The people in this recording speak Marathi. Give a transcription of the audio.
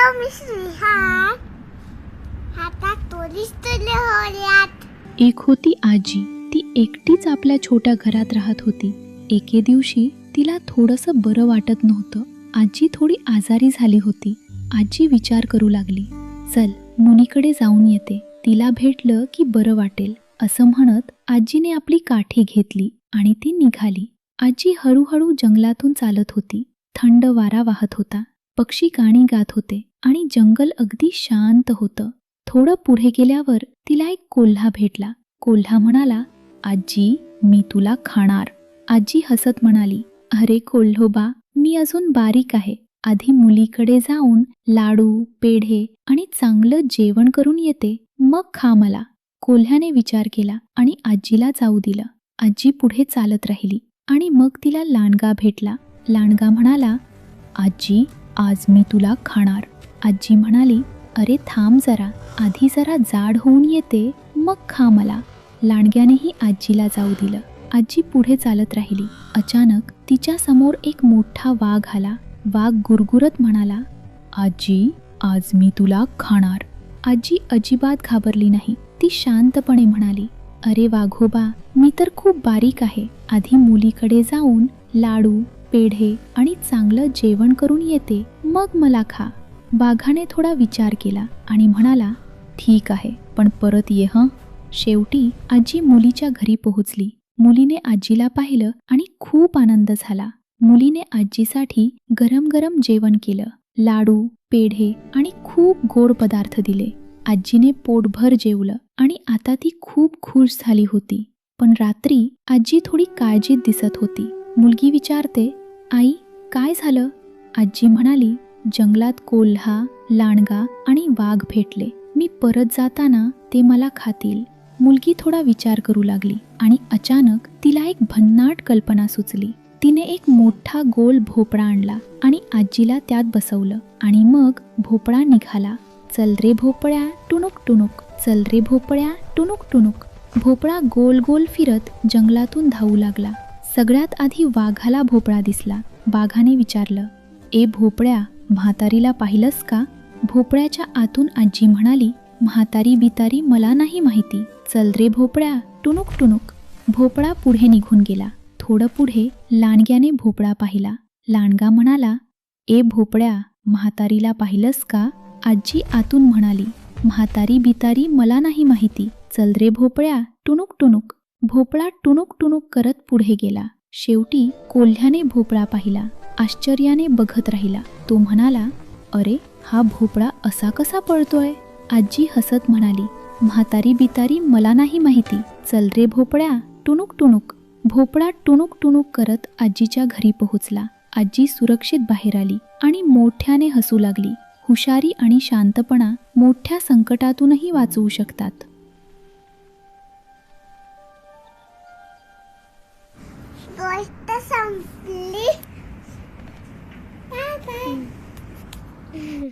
हॅलो मी स्नेहा. आता टुरिस्ट होल्यात. एक होती आजी. ती एकटीच आपल्या छोट्या घरात राहत होती. एके दिवशी तिला थोडंसं बरं वाटत नव्हतं. आजी थोडी आजारी झाली होती. आजी विचार करू लागली, चल मुनीकडे जाऊन येते, तिला भेटलं की बरं वाटेल. असं म्हणत आजीने आपली काठी घेतली आणि ती निघाली. आजी हळूहळू जंगलातून चालत होती. थंड वारा वाहत होता. पक्षी गाणी गात होते आणि जंगल अगदी शांत होतं. थोडं पुढे गेल्यावर तिला एक कोल्हा भेटला. कोल्हा म्हणाला, आजी मी तुला खाणार. आजी हसत म्हणाली, अरे कोल्होबा, मी अजून बारीक आहे. आधी मुलीकडे जाऊन लाडू, पेढे आणि चांगलं जेवण करून येते, मग खा मला. कोल्ह्याने विचार केला आणि आजीला जाऊ दिलं. आजी पुढे चालत राहिली आणि मग तिला लांडगा भेटला. लांडगा म्हणाला, आजी आज मी तुला खाणार. आजी म्हणाली, अरे थांब जरा, आधी जरा जाड होऊन येते, मग खा मला. लांडग्यानेही आजीला जाऊ दिलं. आजी पुढे चालत राहिली. अचानक तिच्या समोर एक मोठा वाघ आला. वाघ गुरगुरत म्हणाला, आजी आज मी तुला खाणार. आजी अजिबात घाबरली नाही. ती शांतपणे म्हणाली, अरे वाघोबा, मी तर खूप बारीक आहे. आधी मुलीकडे जाऊन लाडू, पेढे आणि चांगलं जेवण करून येते, मग मला खा. वाघाने थोडा विचार केला आणि म्हणाला, ठीक आहे, पण परत ये हं. शेवटी आजी मुलीच्या घरी पोहोचली. मुलीने आजीला पाहिलं आणि खूप आनंद झाला. मुलीने आजीसाठी गरम गरम जेवण केलं. लाडू, पेढे आणि खूप गोड पदार्थ दिले. आजीने पोटभर जेवलं आणि आता ती खूप खुश झाली होती. पण रात्री आजी थोडी काळजीत दिसत होती. मुलगी विचारते, आई काय झालं? आजी म्हणाली, जंगलात कोल्हा, लांडगा आणि वाघ भेटले. मी परत जाताना ते मला खातील. मुलगी थोडा विचार करू लागली आणि अचानक तिला एक भन्नाट कल्पना सुचली. तिने एक मोठा गोल भोपळा आणला आणि आजीला त्यात बसवलं आणि मग भोपळा निघाला. चल रे भोपळ्या टुनुक टुनुक, चल रे भोपळ्या टुनुक टुनुक. भोपळा गोल गोल फिरत जंगलातून धावू लागला. सगळ्यात आधी वाघाला भोपळा दिसला. वाघाने विचारलं, ए भोपळ्या, म्हातारीला पाहिलंस का? भोपळ्याच्या आतून आजी म्हणाली, म्हातारी बितारी मला नाही माहिती, चल रे भोपळ्या टुनुक टुनुक. भोपळा पुढे निघून गेला. थोडं पुढे लांडग्याने भोपळा पाहिला. लांडगा म्हणाला, ए भोपळ्या, म्हातारीला पाहिलंस का? आजी आतून म्हणाली, म्हातारी बितारी मला नाही माहिती, चल रे भोपळ्या टुनुक टुनुक. भोपळा टुनुक टुनुक करत पुढे गेला. शेवटी कोल्ह्याने भोपळा पाहिला. आश्चर्याने बघत राहिला. तो म्हणाला, अरे हा भोपळा असा कसा पळतोय? आजी हसत म्हणाली, म्हातारी बितारी मला नाही माहिती, चल रे भोपळ्या टुनुक टुनुक. भोपळा टुनुक टुनुक करत आजीच्या घरी पोहोचला. आजी सुरक्षित बाहेर आली आणि मोठ्याने हसू लागली. हुशारी आणि शांतपणा मोठ्या संकटातूनही वाचवू शकतात. गोष्ट संपली. Bye bye.